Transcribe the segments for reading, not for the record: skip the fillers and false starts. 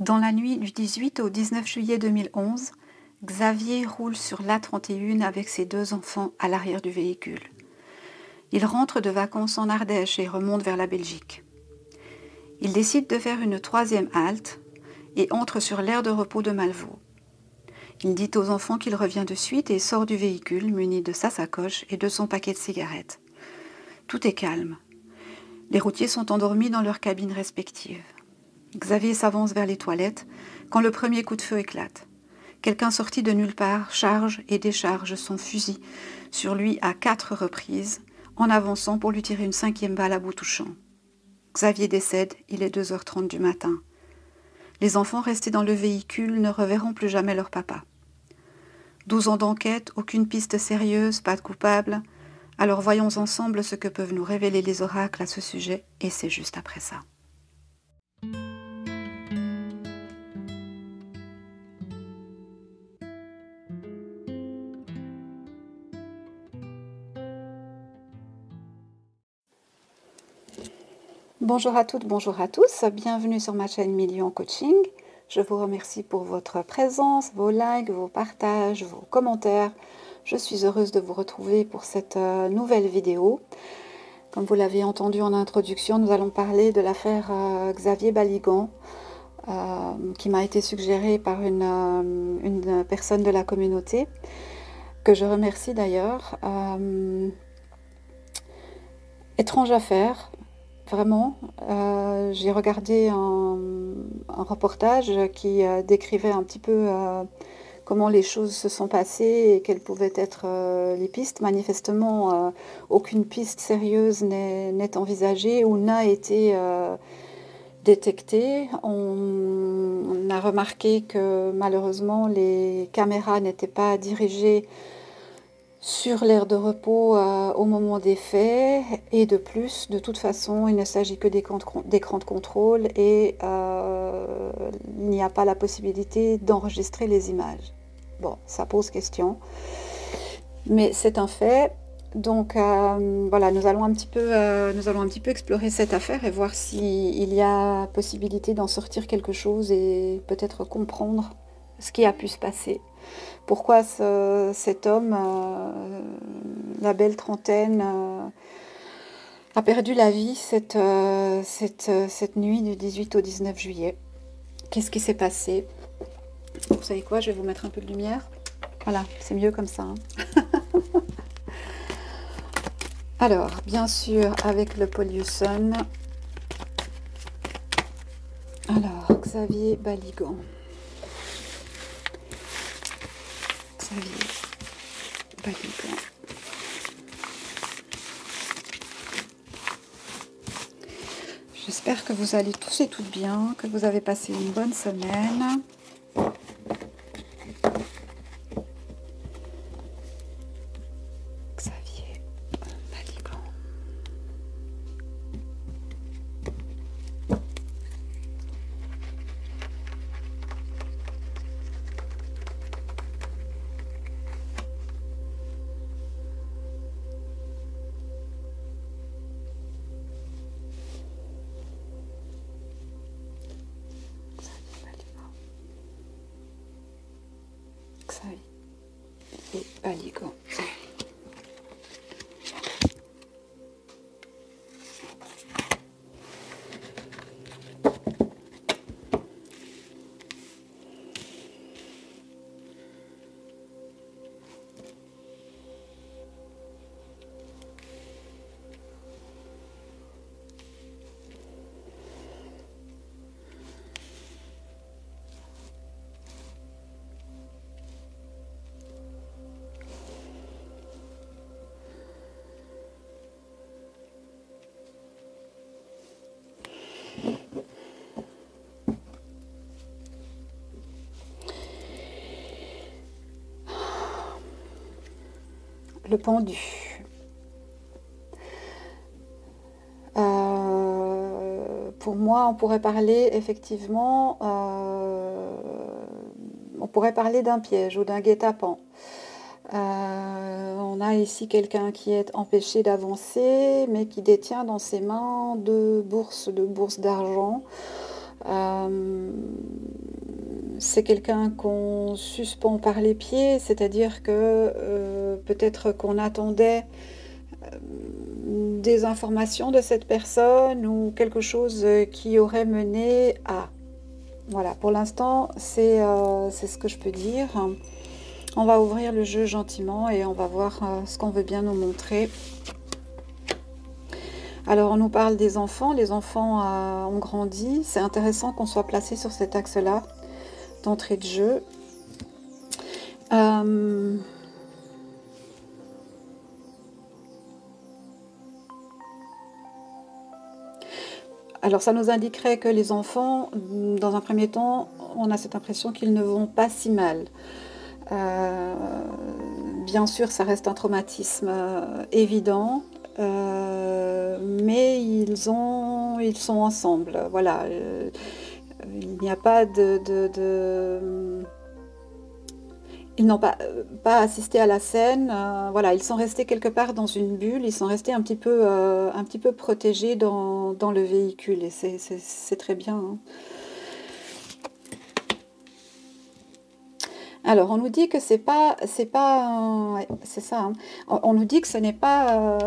Dans la nuit du 18 au 19 juillet 2011, Xavier roule sur l'A31 avec ses 2 enfants à l'arrière du véhicule. Il rentre de vacances en Ardèche et remonte vers la Belgique. Il décide de faire une 3e halte et entre sur l'aire de repos de Malvaux. Il dit aux enfants qu'il revient de suite et sort du véhicule muni de sa sacoche et de son paquet de cigarettes. Tout est calme. Les routiers sont endormis dans leurs cabines respectives. Xavier s'avance vers les toilettes quand le premier coup de feu éclate. Quelqu'un sorti de nulle part charge et décharge son fusil sur lui à 4 reprises en avançant pour lui tirer une 5e balle à bout touchant. Xavier décède, il est 2h30 du matin. Les enfants restés dans le véhicule ne reverront plus jamais leur papa. 12 ans d'enquête, aucune piste sérieuse, pas de coupable. Alors voyons ensemble ce que peuvent nous révéler les oracles à ce sujet, et c'est juste après ça. Bonjour à toutes, bonjour à tous, bienvenue sur ma chaîne Million Coaching. Je vous remercie pour votre présence, vos likes, vos partages, vos commentaires. Je suis heureuse de vous retrouver pour cette nouvelle vidéo. Comme vous l'avez entendu en introduction, nous allons parler de l'affaire Xavier Baligan, qui m'a été suggérée par une personne de la communauté, que je remercie d'ailleurs. Étrange affaire. Vraiment, j'ai regardé un reportage qui décrivait un petit peu comment les choses se sont passées et quelles pouvaient être les pistes. Manifestement, aucune piste sérieuse n'est envisagée ou n'a été détectée. On a remarqué que malheureusement les caméras n'étaient pas dirigées sur l'aire de repos au moment des faits, et de plus, de toute façon, il ne s'agit que d'écran de contrôle et il n'y a pas la possibilité d'enregistrer les images. Bon, ça pose question, mais c'est un fait. Donc voilà, nous allons un petit peu explorer cette affaire et voir s'il y a possibilité d'en sortir quelque chose et peut-être comprendre ce qui a pu se passer. Pourquoi cet homme, la belle trentaine, a perdu la vie cette nuit du 18 au 19 juillet. Qu'est-ce qui s'est passé? Vous savez quoi, je vais vous mettre un peu de lumière. Voilà, c'est mieux comme ça. Hein. Alors, bien sûr, avec le Polyuson. Alors, Xavier Baligan. Xavier Baligan. J'espère que vous allez tous et toutes bien, que vous avez passé une bonne semaine. Xavier Baligan. Xavier Baligan. Le pendu. Pour moi, on pourrait parler effectivement, on pourrait parler d'un piège ou d'un guet-apens. On a ici quelqu'un qui est empêché d'avancer, mais qui détient dans ses mains deux bourses d'argent. c'est quelqu'un qu'on suspend par les pieds, c'est-à-dire que peut-être qu'on attendait des informations de cette personne ou quelque chose qui aurait mené à. Voilà, pour l'instant, c'est ce que je peux dire. On va ouvrir le jeu gentiment et on va voir ce qu'on veut bien nous montrer. Alors, on nous parle des enfants. Les enfants ont grandi. C'est intéressant qu'on soit placé sur cet axe-là d'entrée de jeu. Alors, ça nous indiquerait que les enfants, dans un premier temps, on a cette impression qu'ils ne vont pas si mal. Bien sûr, ça reste un traumatisme évident, mais ils sont ensemble. Voilà, il n'y a pas ils n'ont pas assisté à la scène. Voilà, ils sont restés quelque part dans une bulle. Ils sont restés un petit peu protégés dans le véhicule, et c'est très bien, hein. Alors, on nous dit que c'est pas, ouais, c'est ça, hein. On nous dit que ce n'est pas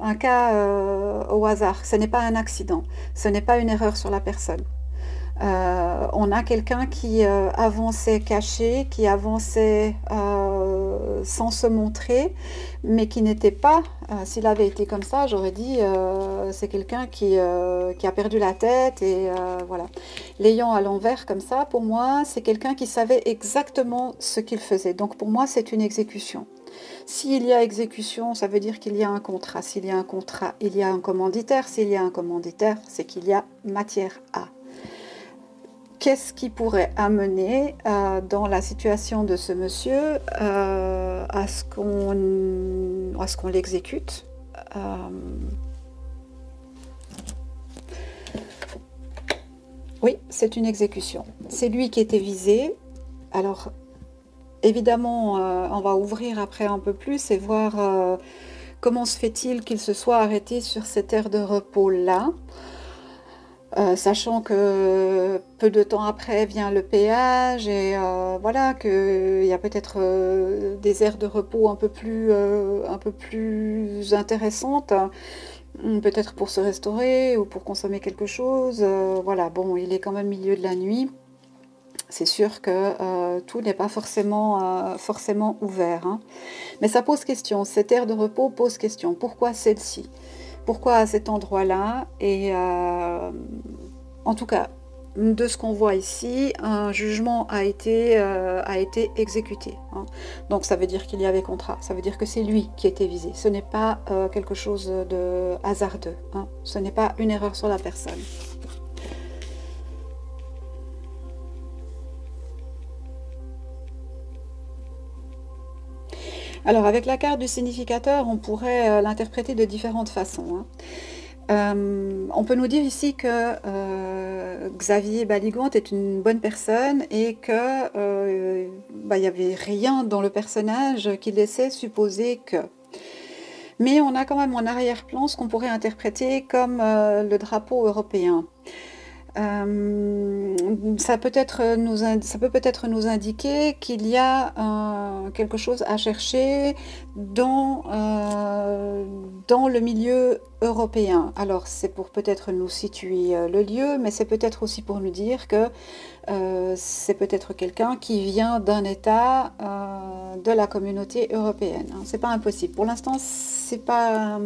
un cas au hasard, ce n'est pas un accident, ce n'est pas une erreur sur la personne. On a quelqu'un qui avançait caché, qui avançait sans se montrer, mais qui n'était pas, s'il avait été comme ça, j'aurais dit, c'est quelqu'un qui a perdu la tête, et voilà. L'ayant à l'envers comme ça, pour moi, c'est quelqu'un qui savait exactement ce qu'il faisait. Donc pour moi, c'est une exécution. S'il y a exécution, ça veut dire qu'il y a un contrat. S'il y a un contrat, il y a un commanditaire. S'il y a un commanditaire, c'est qu'il y a matière à. Qu'est-ce qui pourrait amener dans la situation de ce monsieur à ce qu'on l'exécute? Oui, c'est une exécution. C'est lui qui était visé. Alors, évidemment, on va ouvrir après un peu plus et voir comment se fait-il qu'il se soit arrêté sur cette aire de repos-là. Sachant que peu de temps après vient le péage, et voilà, qu'il y a peut-être des aires de repos un peu plus intéressantes, peut-être pour se restaurer ou pour consommer quelque chose. Voilà, bon, il est quand même milieu de la nuit. C'est sûr que tout n'est pas forcément ouvert, hein. Mais ça pose question, cette aire de repos pose question. Pourquoi celle-ci? Pourquoi à cet endroit-là? Et en tout cas, de ce qu'on voit ici, un jugement a été exécuté, hein. Donc ça veut dire qu'il y avait contrat, ça veut dire que c'est lui qui était visé. Ce n'est pas quelque chose de hasardeux, hein. Ce n'est pas une erreur sur la personne. Alors, avec la carte du significateur, on pourrait l'interpréter de différentes façons, hein. On peut nous dire ici que Xavier Baligant est une bonne personne, et que il n'y avait rien dans le personnage qui laissait supposer que. Mais on a quand même en arrière-plan ce qu'on pourrait interpréter comme le drapeau européen. Ça peut peut-être nous indiquer qu'il y a quelque chose à chercher dans le milieu européen. Alors c'est pour peut-être nous situer le lieu, mais c'est peut-être aussi pour nous dire que c'est peut-être quelqu'un qui vient d'un État de la communauté européenne, hein. C'est pas impossible. Pour l'instant, c'est pas...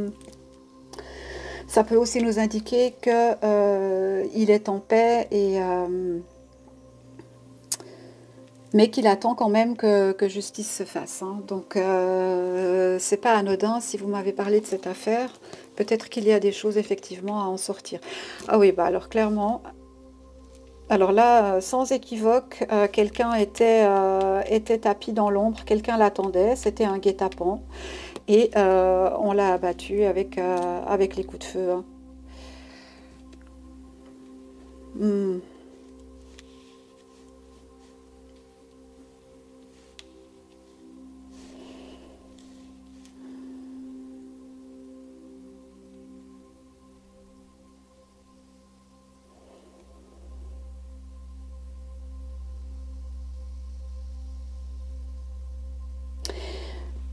Ça peut aussi nous indiquer qu'il est en paix, mais qu'il attend quand même que justice se fasse, hein. Donc c'est pas anodin. Si vous m'avez parlé de cette affaire, peut-être qu'il y a des choses effectivement à en sortir. Ah oui, bah alors clairement, alors là, sans équivoque, quelqu'un était tapis dans l'ombre, quelqu'un l'attendait, c'était un guet-apens. Et on l'a abattu avec les coups de feu, hein. Hmm.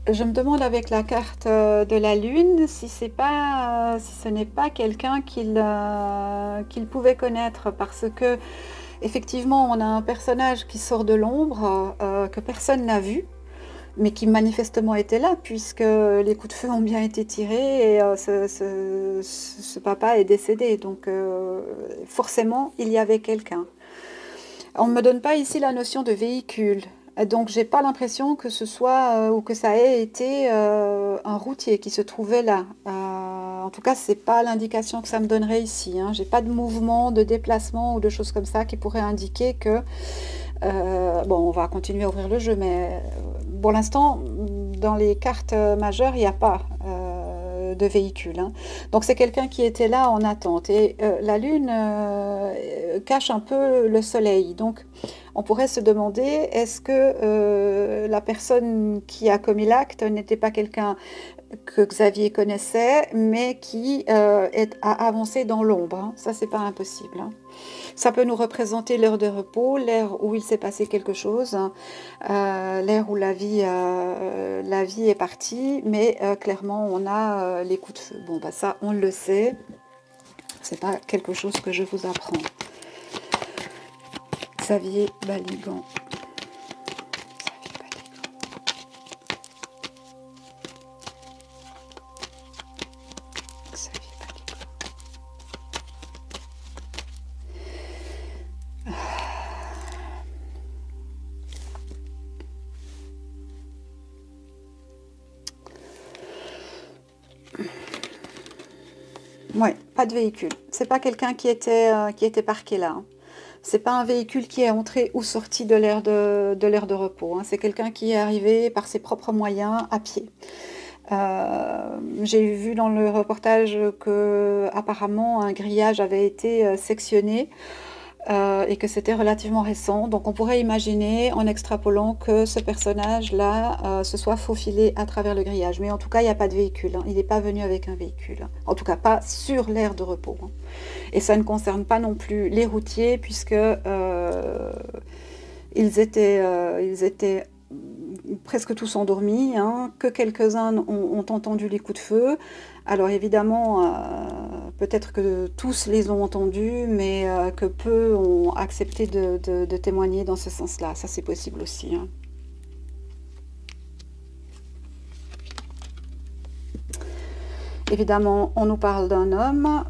Je me demande avec la carte de la Lune si c'est pas, si ce n'est pas quelqu'un qu'il pouvait connaître parce que effectivement on a un personnage qui sort de l'ombre que personne n'a vu mais qui manifestement était là puisque les coups de feu ont bien été tirés et ce papa est décédé donc forcément il y avait quelqu'un. On ne me donne pas ici la notion de véhicule. Donc j'ai pas l'impression que ce soit ou que ça ait été un routier qui se trouvait là. En tout cas, c'est pas l'indication que ça me donnerait ici, hein. J'ai pas de mouvement, de déplacement ou de choses comme ça qui pourraient indiquer que bon, on va continuer à ouvrir le jeu, mais pour l'instant, dans les cartes majeures, il n'y a pas de véhicule, hein. Donc c'est quelqu'un qui était là en attente. Et la Lune cache un peu le Soleil. Donc on pourrait se demander, est-ce que la personne qui a commis l'acte n'était pas quelqu'un que Xavier connaissait, mais qui a avancé dans l'ombre, hein. Ça, c'est pas impossible, hein. Ça peut nous représenter l'heure de repos, l'ère où il s'est passé quelque chose, hein, l'ère où la vie est partie, mais clairement, on a les coups de feu. Bon, bah ça, on le sait. C'est pas quelque chose que je vous apprends. Xavier Baligan. Ouais, pas de véhicule. C'est pas quelqu'un qui était parqué là, hein. C'est pas un véhicule qui est entré ou sorti de l'aire de repos, hein. C'est quelqu'un qui est arrivé par ses propres moyens à pied. J'ai vu dans le reportage que apparemment un grillage avait été sectionné et que c'était relativement récent. Donc on pourrait imaginer, en extrapolant, que ce personnage-là se soit faufilé à travers le grillage. Mais en tout cas, il n'y a pas de véhicule, hein. Il n'est pas venu avec un véhicule, hein. En tout cas, pas sur l'aire de repos, hein. Et ça ne concerne pas non plus les routiers, puisque ils étaient presque tous endormis, hein, que quelques-uns ont entendu les coups de feu. Alors évidemment, peut-être que tous les ont entendus, mais que peu ont accepté de témoigner dans ce sens-là. Ça, c'est possible aussi, hein. Évidemment, on nous parle d'un homme.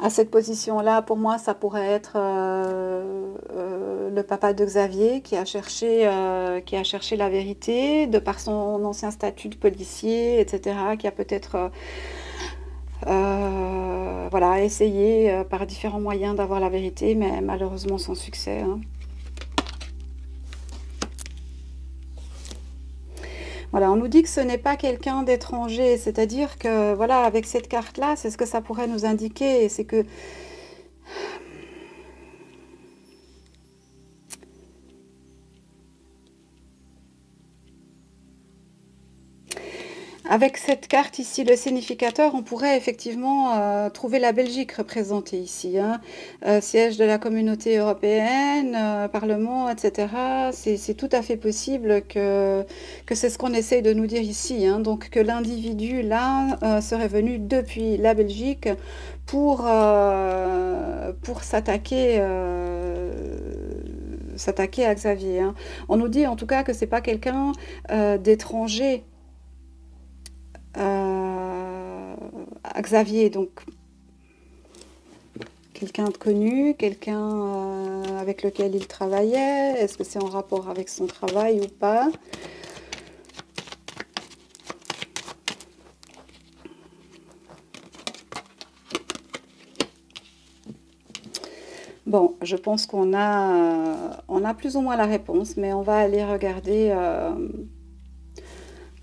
À cette position-là, pour moi, ça pourrait être le papa de Xavier qui a cherché la vérité, de par son ancien statut de policier, etc., qui a peut-être voilà, essayé par différents moyens d'avoir la vérité, mais malheureusement sans succès, hein. Voilà, on nous dit que ce n'est pas quelqu'un d'étranger, c'est-à-dire que, voilà, avec cette carte-là, c'est ce que ça pourrait nous indiquer, c'est que avec cette carte ici, le significateur, on pourrait effectivement trouver la Belgique représentée ici, hein. Siège de la communauté européenne, parlement, etc. C'est tout à fait possible que c'est ce qu'on essaye de nous dire ici, hein. Donc que l'individu là serait venu depuis la Belgique pour s'attaquer à Xavier, hein. On nous dit en tout cas que c'est pas quelqu'un d'étranger à Xavier, donc quelqu'un de connu, quelqu'un avec lequel il travaillait. Est-ce que c'est en rapport avec son travail ou pas? Bon, je pense qu'on a plus ou moins la réponse, mais on va aller regarder.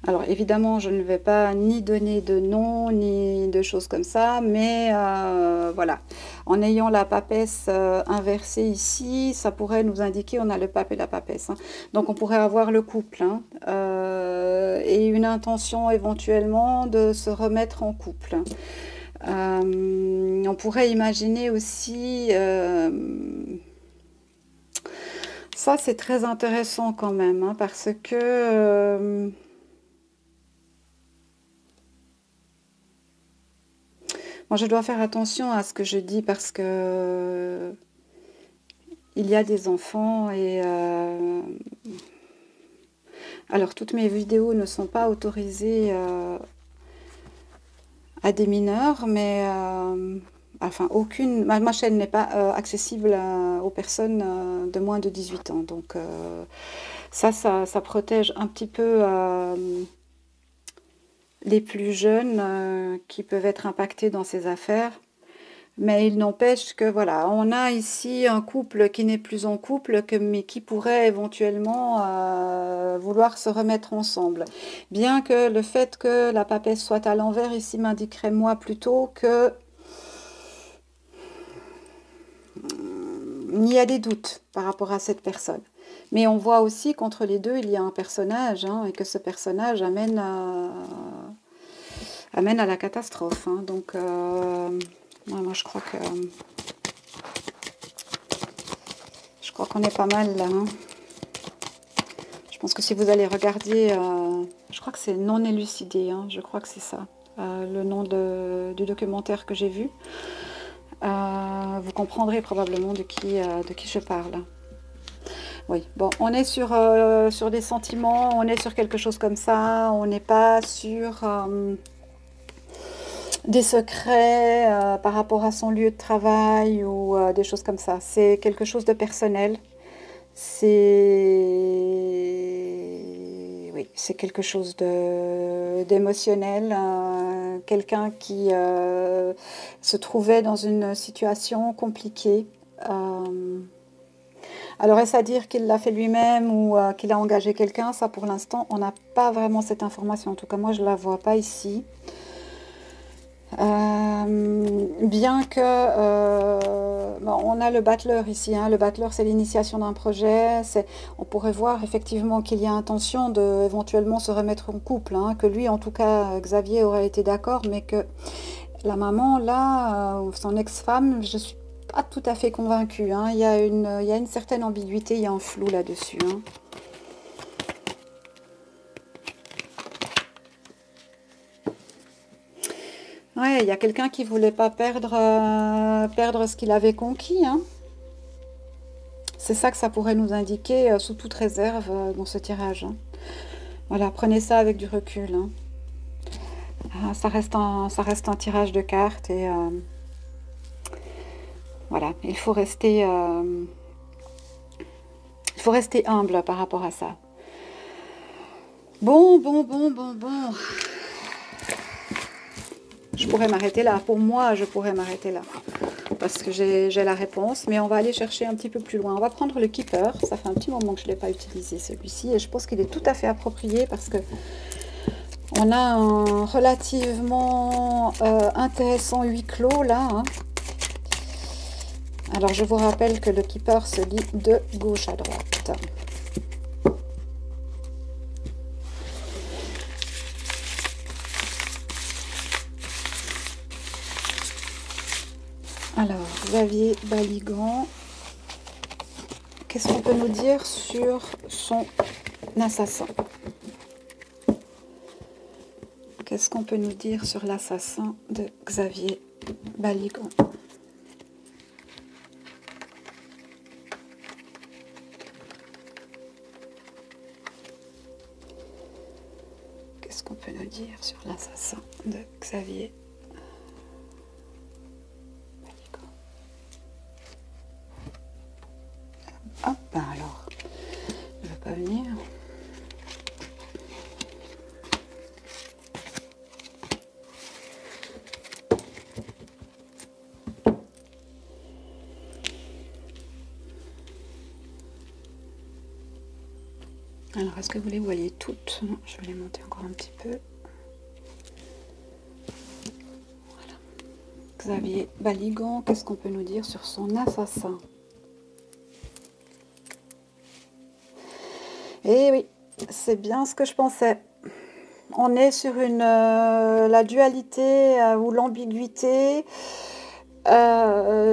Alors évidemment, je ne vais pas ni donner de nom, ni de choses comme ça, mais voilà. En ayant la papesse inversée ici, ça pourrait nous indiquer, on a le pape et la papesse, hein. Donc on pourrait avoir le couple, hein, et une intention éventuellement de se remettre en couple. On pourrait imaginer aussi... ça, c'est très intéressant quand même, hein, parce que... moi, je dois faire attention à ce que je dis parce que... il y a des enfants et... alors, toutes mes vidéos ne sont pas autorisées à des mineurs, mais... enfin, aucune... ma chaîne n'est pas accessible aux personnes de moins de 18 ans. Donc, ça protège un petit peu les plus jeunes qui peuvent être impactés dans ces affaires. Mais il n'empêche que, voilà, on a ici un couple qui n'est plus en couple, mais qui pourrait éventuellement vouloir se remettre ensemble. Bien que le fait que la papesse soit à l'envers ici m'indiquerait moi plutôt que il y a des doutes par rapport à cette personne. Mais on voit aussi qu'entre les deux, il y a un personnage, hein, et que ce personnage amène à la catastrophe. Hein. Donc, moi, je crois qu'on est pas mal là. Hein. Je pense que si vous allez regarder, je crois que c'est non élucidé, hein, je crois que c'est ça, le nom du documentaire que j'ai vu. Vous comprendrez probablement de qui je parle. Oui, bon, on est sur des sentiments, on est sur quelque chose comme ça, on n'est pas sur des secrets par rapport à son lieu de travail ou des choses comme ça. C'est quelque chose de personnel. C'est oui, c'est quelque chose d'émotionnel. Quelqu'un qui se trouvait dans une situation compliquée. Alors, est-ce à dire qu'il l'a fait lui-même ou qu'il a engagé quelqu'un? Ça, pour l'instant, on n'a pas vraiment cette information. En tout cas, moi, je ne la vois pas ici. Bien que bon, on a le battleur ici, hein. Le battleur c'est l'initiation d'un projet, on pourrait voir effectivement qu'il y a intention de éventuellement se remettre en couple, hein, que lui en tout cas Xavier aurait été d'accord, mais que la maman là, son ex-femme, je suis pas tout à fait convaincue, hein. Il y a une certaine ambiguïté, il y a un flou là-dessus, hein. Ouais, il y a quelqu'un qui voulait pas perdre ce qu'il avait conquis, hein. C'est ça que ça pourrait nous indiquer sous toute réserve dans ce tirage, hein. Voilà, prenez ça avec du recul, hein. Ça reste un tirage de cartes et voilà, il faut rester humble par rapport à ça. Bon. Je pourrais m'arrêter là. Pour moi, je pourrais m'arrêter là. Parce que j'ai la réponse. Mais on va aller chercher un petit peu plus loin. On va prendre le Keeper. Ça fait un petit moment que je ne l'ai pas utilisé, celui-ci. Et je pense qu'il est tout à fait approprié parce que on a un relativement intéressant huis clos là. Hein. Alors, je vous rappelle que le Keeper se lit de gauche à droite. Alors, Xavier Baligan, qu'est-ce qu'on peut nous dire sur son assassin? Qu'est-ce qu'on peut nous dire sur l'assassin de Xavier Baligan? Qu'est-ce qu'on peut nous dire sur l'assassin de Xavier Baligan? Hop, ben alors, il ne veut pas venir. Alors, est-ce que vous les voyez toutes? Non, je vais les monter encore un petit peu. Voilà. Xavier Baligan, qu'est-ce qu'on peut nous dire sur son assassin? Eh oui, c'est bien ce que je pensais. on est sur la dualité ou l'ambiguïté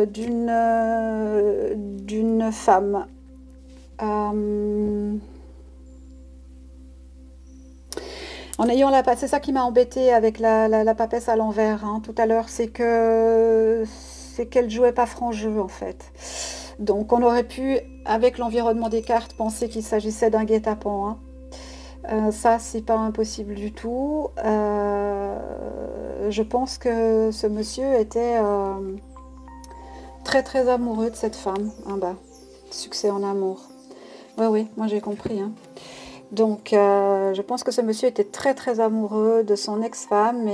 d'une femme. En ayant c'est ça qui m'a embêtée avec la papesse à l'envers hein, tout à l'heure, c'est qu'elle jouait pas franc jeu en fait. Donc on aurait pu, avec l'environnement des cartes, penser qu'il s'agissait d'un guet-apens. Hein. Ça, c'est pas impossible du tout. Je pense que ce monsieur était très très amoureux de cette femme. Ah bah, succès en amour. Oui, oui, moi j'ai compris. Hein. Donc, je pense que ce monsieur était très très amoureux de son ex-femme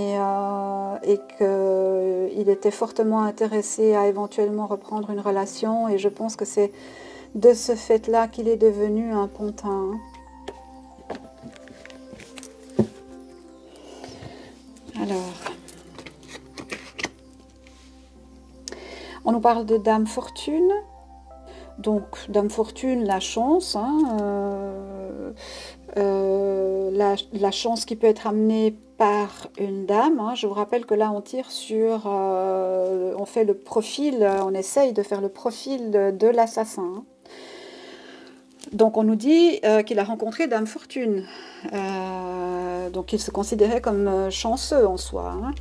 et qu'il était fortement intéressé à éventuellement reprendre une relation. Et je pense que c'est de ce fait-là qu'il est devenu un pontin. Alors, on nous parle de Dame Fortune. Donc, Dame Fortune, la chance, hein, la chance qui peut être amenée par une dame. Hein. Je vous rappelle que là, on tire sur... on fait le profil, on essaye de faire le profil de l'assassin. Hein. Donc, on nous dit qu'il a rencontré Dame Fortune. Donc, il se considérait comme chanceux en soi. Hein.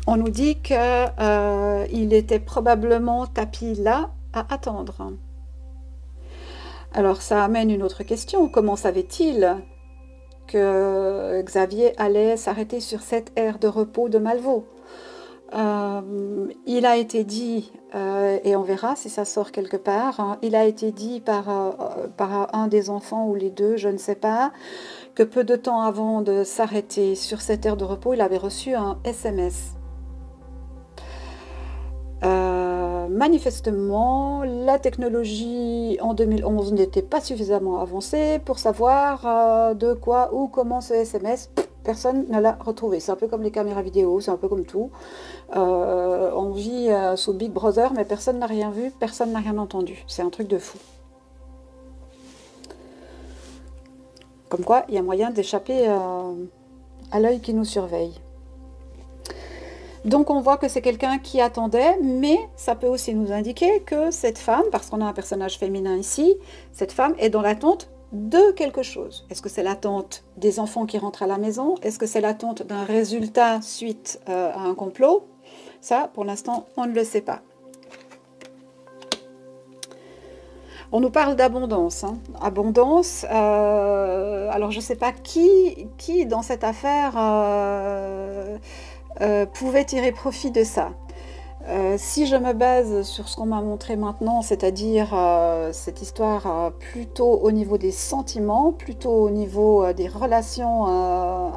On nous dit qu'il était probablement tapis là à attendre. Alors ça amène une autre question. Comment savait-il que Xavier allait s'arrêter sur cette aire de repos de Malvaux? Il a été dit, et on verra si ça sort quelque part, hein, il a été dit par un des enfants ou les deux, je ne sais pas, que peu de temps avant de s'arrêter sur cette aire de repos, il avait reçu un SMS. Manifestement, la technologie en 2011 n'était pas suffisamment avancée pour savoir de quoi ou comment ce SMS, personne ne l'a retrouvé. C'est un peu comme les caméras vidéo, c'est un peu comme tout. On vit sous Big Brother, mais personne n'a rien vu, personne n'a rien entendu. C'est un truc de fou. Comme quoi, il y a moyen d'échapper à l'œil qui nous surveille. Donc on voit que c'est quelqu'un qui attendait, mais ça peut aussi nous indiquer que cette femme, parce qu'on a un personnage féminin ici, cette femme est dans l'attente de quelque chose. Est-ce que c'est l'attente des enfants qui rentrent à la maison? Est-ce que c'est l'attente d'un résultat suite à un complot? Ça, pour l'instant, on ne le sait pas. On nous parle d'abondance. Hein. Abondance, alors je ne sais pas qui dans cette affaire... pouvait tirer profit de ça. Si je me base sur ce qu'on m'a montré maintenant, c'est-à-dire cette histoire plutôt au niveau des sentiments, plutôt au niveau des relations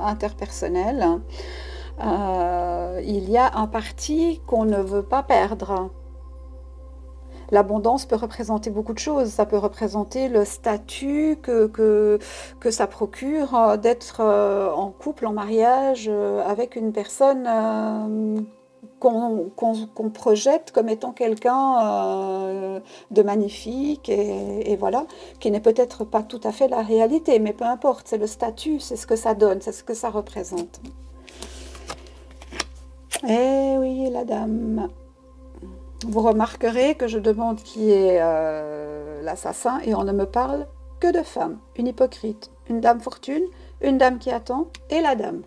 interpersonnelles, il y a un parti qu'on ne veut pas perdre. L'abondance peut représenter beaucoup de choses. Ça peut représenter le statut que ça procure d'être en couple, en mariage, avec une personne qu'on projette comme étant quelqu'un de magnifique et voilà, qui n'est peut-être pas tout à fait la réalité, mais peu importe, c'est le statut, c'est ce que ça donne, c'est ce que ça représente. Eh oui, la dame. Vous remarquerez que je demande qui est l'assassin et on ne me parle que de femmes. Une hypocrite, une dame fortune, une dame qui attend et la dame.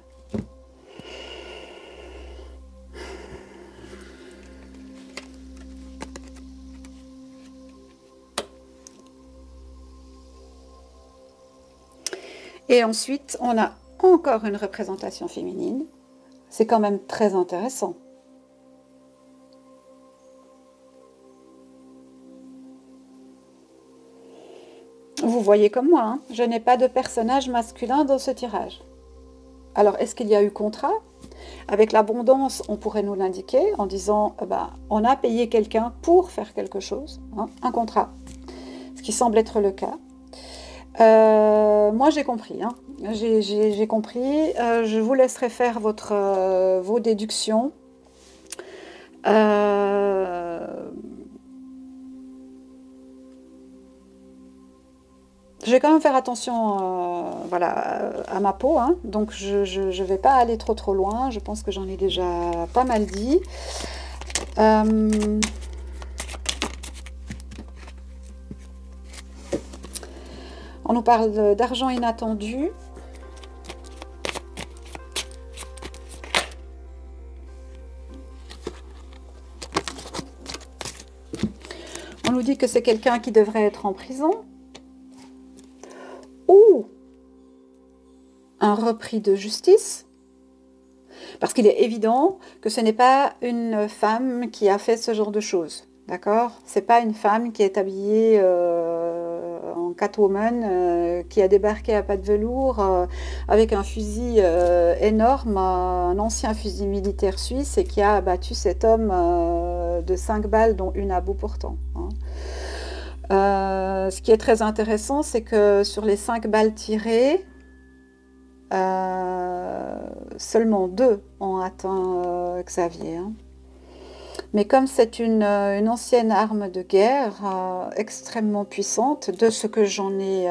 Et ensuite, on a encore une représentation féminine. C'est quand même très intéressant. Vous voyez comme moi, hein, je n'ai pas de personnage masculin dans ce tirage. Alors, est-ce qu'il y a eu contrat? Avec l'abondance, on pourrait nous l'indiquer en disant on a payé quelqu'un pour faire quelque chose, hein, un contrat, ce qui semble être le cas. Moi, j'ai compris. Hein, j'ai compris. Je vous laisserai faire vos déductions. Je vais quand même faire attention voilà, à ma peau, hein. Donc je vais pas aller trop loin, je pense que j'en ai déjà pas mal dit. On nous parle d'argent inattendu. On nous dit que c'est quelqu'un qui devrait être en prison. Ou un repris de justice. Parce qu'il est évident que ce n'est pas une femme qui a fait ce genre de choses. D'accord? C'est pas une femme qui est habillée en Catwoman, qui a débarqué à pas de velours avec un fusil énorme, un ancien fusil militaire suisse, et qui a abattu cet homme de 5 balles, dont une à bout portant. Hein. Ce qui est très intéressant, c'est que sur les 5 balles tirées, seulement 2 ont atteint Xavier. Hein. Mais comme c'est une ancienne arme de guerre extrêmement puissante, de ce que j'en ai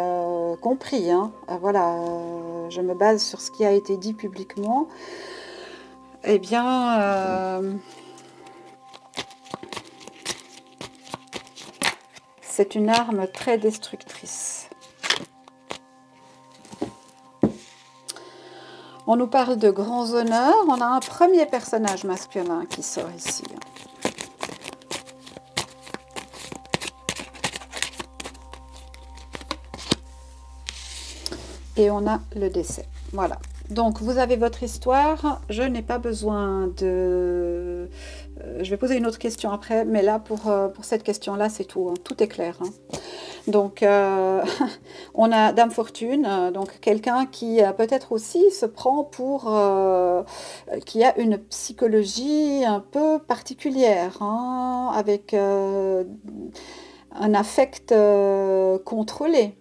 compris, hein, voilà, je me base sur ce qui a été dit publiquement, eh bien, c'est une arme très destructrice. On nous parle de grands honneurs. On a un premier personnage masculin qui sort ici. Et on a le décès. Voilà. Donc, vous avez votre histoire. Je n'ai pas besoin de... je vais poser une autre question après, mais là, pour cette question-là, c'est tout. Hein. Tout est clair. Hein. Donc, on a Dame Fortune, donc quelqu'un qui peut-être aussi se prend pour... qui a une psychologie un peu particulière, hein, avec un affect contrôlé,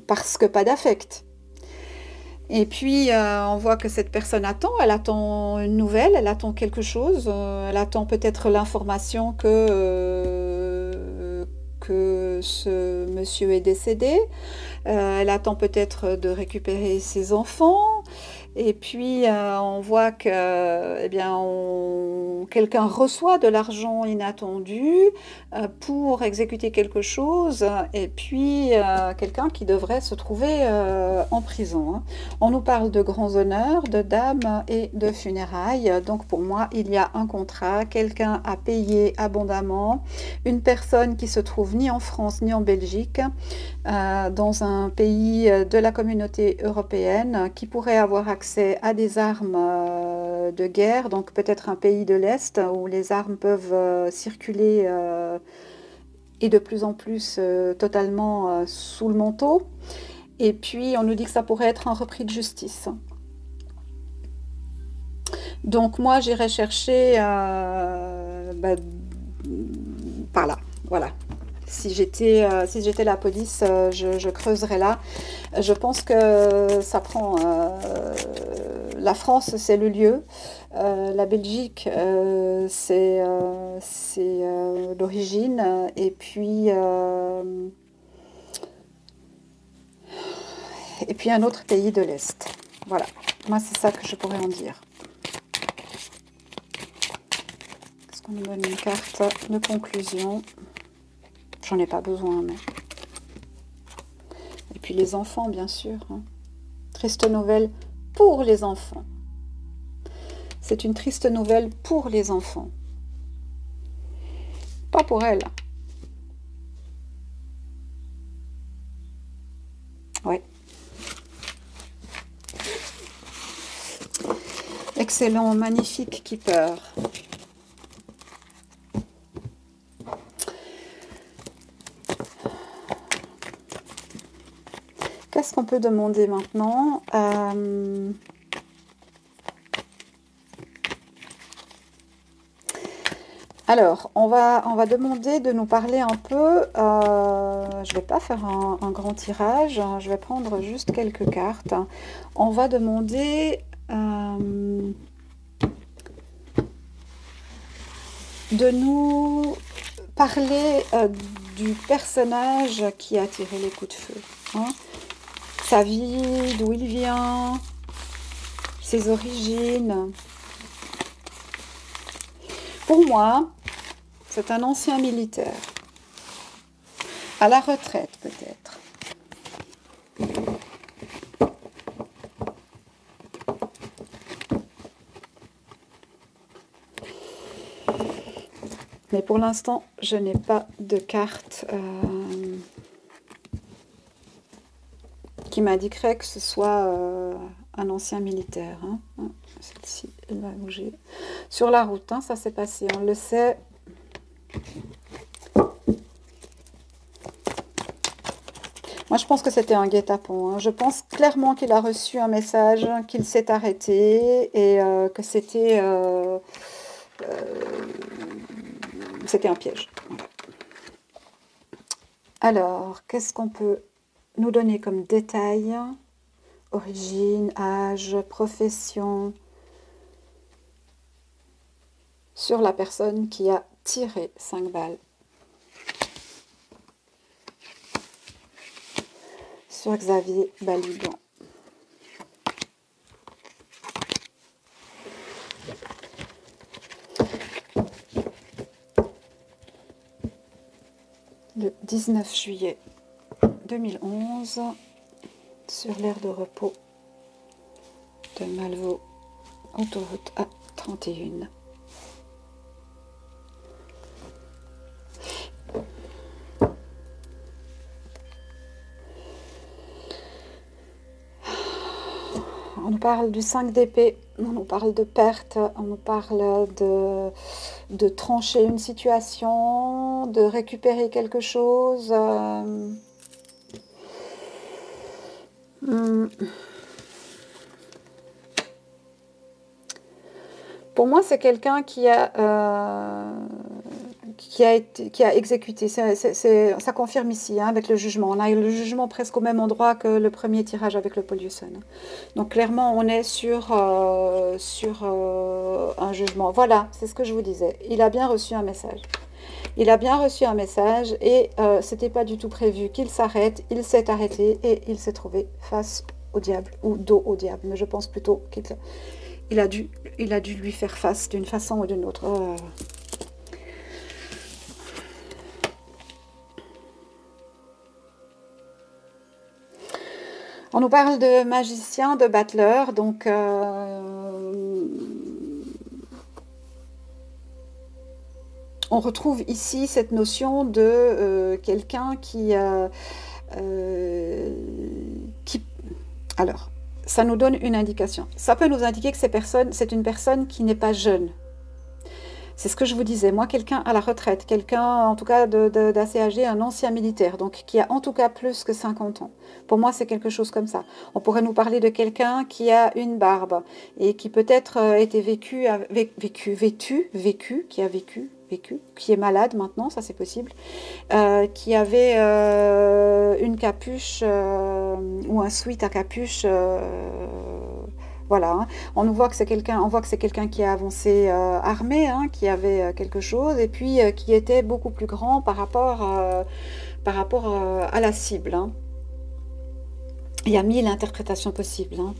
parce que pas d'affect. Et puis, on voit que cette personne attend, elle attend une nouvelle, elle attend quelque chose, elle attend peut-être l'information que ce monsieur est décédé, elle attend peut-être de récupérer ses enfants, et puis on voit que eh bien, quelqu'un reçoit de l'argent inattendu pour exécuter quelque chose, et puis quelqu'un qui devrait se trouver en prison. Hein. On nous parle de grands honneurs, de dames et de funérailles, donc pour moi il y a un contrat, quelqu'un a payé abondamment, une personne qui se trouve ni en France ni en Belgique, dans un pays de la communauté européenne, qui pourrait avoir accès à des armes de guerre, donc peut-être un pays de l'Est où les armes peuvent circuler et de plus en plus totalement sous le manteau. Et puis on nous dit que ça pourrait être un repris de justice. Donc moi j'irai chercher par là, voilà. Si j'étais la police, je creuserais là. Je pense que ça prend... la France, c'est le lieu. La Belgique, c'est l'origine. Et puis un autre pays de l'Est. Voilà. Moi, c'est ça que je pourrais en dire. Est-ce qu'on nous donne une carte de conclusion ? J'en ai pas besoin, mais... Et puis les enfants, bien sûr. Hein. Triste nouvelle pour les enfants. C'est une triste nouvelle pour les enfants. Pas pour elle. Ouais. Excellent, magnifique keeper. Qu'est-ce qu'on peut demander maintenant? Alors, on va demander de nous parler un peu. Je ne vais pas faire un grand tirage, je vais prendre juste quelques cartes. On va demander de nous parler du personnage qui a tiré les coups de feu. Hein. Sa vie, d'où il vient, ses origines. Pour moi, c'est un ancien militaire. À la retraite, peut-être. Mais pour l'instant, je n'ai pas de carte qui m'indiquerait que ce soit un ancien militaire. Hein. Celle-ci, elle va bouger. Sur la route, hein, ça s'est passé, on le sait. Moi, je pense que c'était un guet-apens. Hein. Je pense clairement qu'il a reçu un message, qu'il s'est arrêté et que c'était un piège. Alors, qu'est-ce qu'on peut nous donner comme détail? Origine, âge, profession, sur la personne qui a tiré 5 balles. Sur Xavier Baliban. Le 19 juillet 2011, sur l'aire de repos de Malvaux, autoroute A31. On nous parle du 5 d'épée, on nous parle de perte, on nous parle de trancher une situation, de récupérer quelque chose. Pour moi, c'est quelqu'un qui a exécuté. Ça confirme ici, hein, avec le jugement. On a eu le jugement presque au même endroit que le premier tirage avec le Poliuson. Donc clairement, on est sur un jugement. Voilà, c'est ce que je vous disais. Il a bien reçu un message. Il a bien reçu un message et c'était pas du tout prévu qu'il s'arrête. Il s'est arrêté et il s'est trouvé face au diable ou dos au diable. Mais je pense plutôt qu'il a dû lui faire face d'une façon ou d'une autre. On nous parle de magicien, de battleur, donc on retrouve ici cette notion de quelqu'un qui... Alors, ça nous donne une indication. Ça peut nous indiquer que c'est une personne qui n'est pas jeune. C'est ce que je vous disais. Moi, quelqu'un à la retraite, quelqu'un en tout cas d'assez âgé, un ancien militaire, donc qui a en tout cas plus que 50 ans. Pour moi, c'est quelque chose comme ça. On pourrait nous parler de quelqu'un qui a une barbe et qui peut-être était qui est malade maintenant, ça c'est possible, qui avait une capuche ou un sweat à capuche. Voilà, hein. On voit que c'est quelqu'un qui a avancé armé, hein, qui avait quelque chose, et puis qui était beaucoup plus grand par rapport à la cible. Hein. Il y a 1000 interprétations possibles. Hein.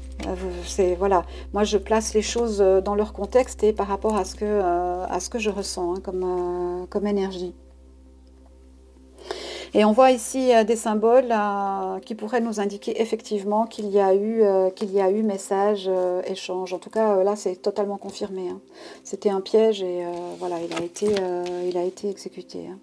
Voilà. Moi, je place les choses dans leur contexte et par rapport à ce que je ressens, hein, comme énergie. Et on voit ici des symboles qui pourraient nous indiquer effectivement qu'il y a eu message, échange. En tout cas, là, c'est totalement confirmé. Hein. C'était un piège et voilà, il a été exécuté. Hein.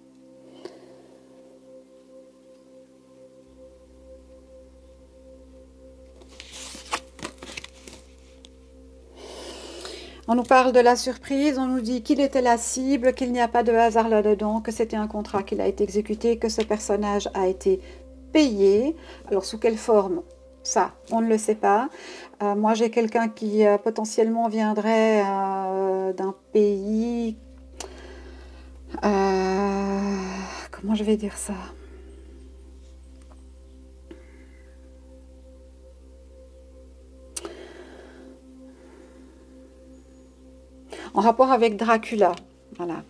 On nous parle de la surprise, on nous dit qu'il était la cible, qu'il n'y a pas de hasard là-dedans, que c'était un contrat qui a été exécuté, que ce personnage a été payé. Alors, sous quelle forme? Ça, on ne le sait pas. Moi, j'ai quelqu'un qui potentiellement viendrait d'un pays... comment je vais dire ça? En rapport avec Dracula, voilà.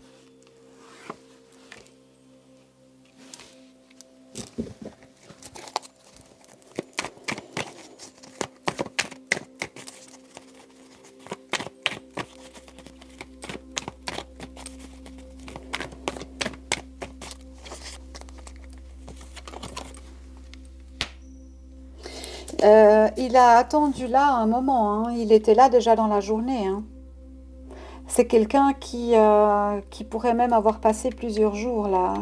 Il a attendu là un moment, hein. Il était là déjà dans la journée, hein. C'est quelqu'un qui pourrait même avoir passé plusieurs jours là,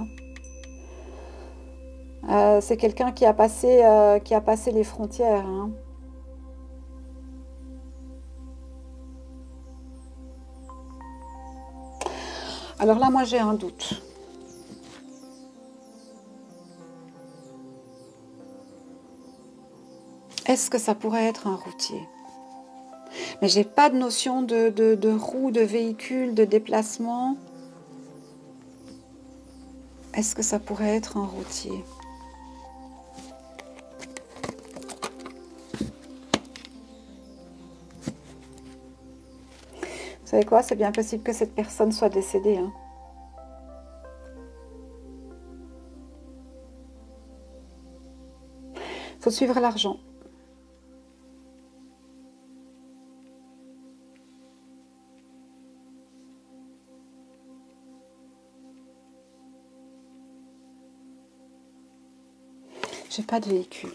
hein. C'est quelqu'un qui a passé les frontières, hein. Alors là, moi, j'ai un doute. Est-ce que ça pourrait être un routier? Mais j'ai pas de notion de roue, de véhicule, de déplacement. Est-ce que ça pourrait être un routier? Vous savez quoi? C'est bien possible que cette personne soit décédée, hein. Faut suivre l'argent. J'ai pas de véhicule.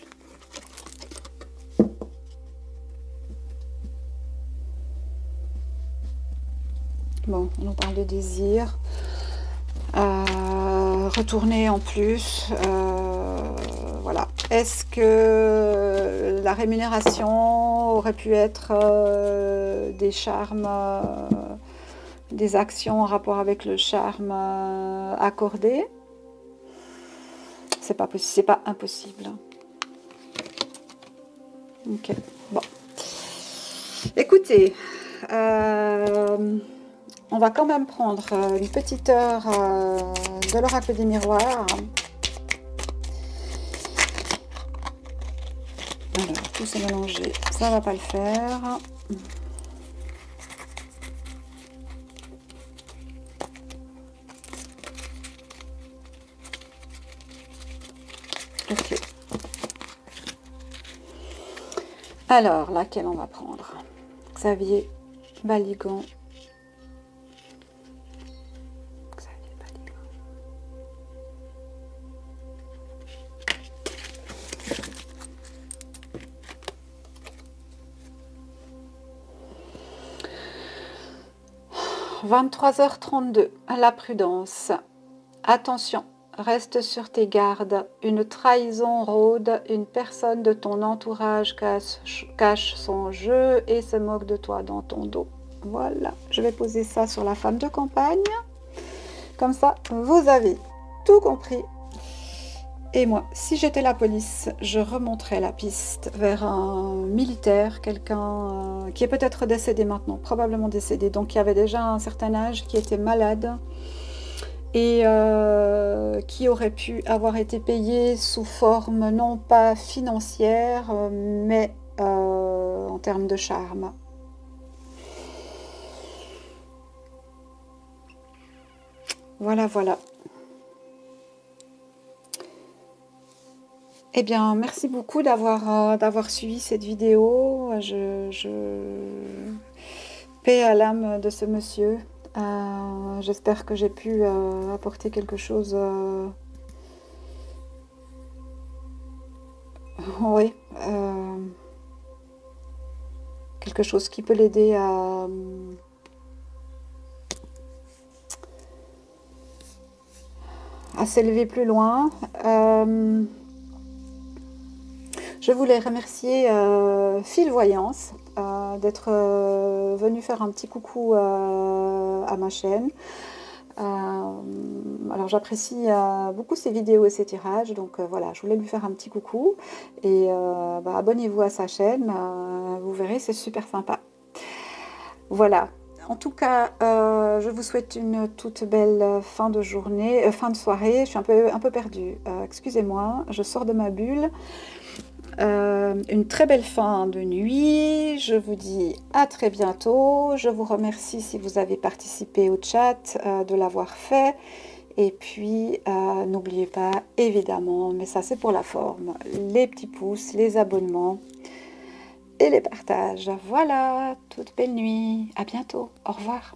Bon, on nous parle de désir. Retourner en plus. Voilà. Est-ce que la rémunération aurait pu être des charmes, des actions en rapport avec le charme accordé? C'est pas possible, c'est pas impossible. Ok, bon. Écoutez, on va quand même prendre une petite heure de l'oracle des miroirs. Alors, tout s'est mélangé, ça va pas le faire. Ok. Alors, laquelle on va prendre? Xavier Baligan. Xavier Baligan. « 23h32, la prudence. Attention. Reste sur tes gardes, une trahison rôde, une personne de ton entourage cache son jeu et se moque de toi dans ton dos. » Voilà, je vais poser ça sur la femme de campagne. Comme ça, vous avez tout compris. Et moi, si j'étais la police, je remonterais la piste vers un militaire, quelqu'un qui est peut-être décédé maintenant, probablement décédé, donc qui avait déjà un certain âge, qui était malade, et qui aurait pu avoir été payé sous forme non pas financière, mais en termes de charme. Voilà, voilà. Eh bien, merci beaucoup d'avoir suivi cette vidéo. Paix à l'âme de ce monsieur. J'espère que j'ai pu apporter quelque chose. Oui, quelque chose qui peut l'aider à s'élever plus loin. Je voulais remercier Phil Voyance d'être venu faire un petit coucou à ma chaîne. Alors j'apprécie beaucoup ses vidéos et ses tirages, donc voilà, je voulais lui faire un petit coucou. Et abonnez-vous à sa chaîne, vous verrez, c'est super sympa. Voilà. En tout cas, je vous souhaite une toute belle fin de journée, fin de soirée. Je suis un peu perdue. Excusez-moi, je sors de ma bulle. Une très belle fin de nuit. Je vous dis à très bientôt. Je vous remercie si vous avez participé au chat de l'avoir fait. Et puis, n'oubliez pas, évidemment, mais ça c'est pour la forme, les petits pouces, les abonnements et les partages. Voilà, toute belle nuit. À bientôt. Au revoir.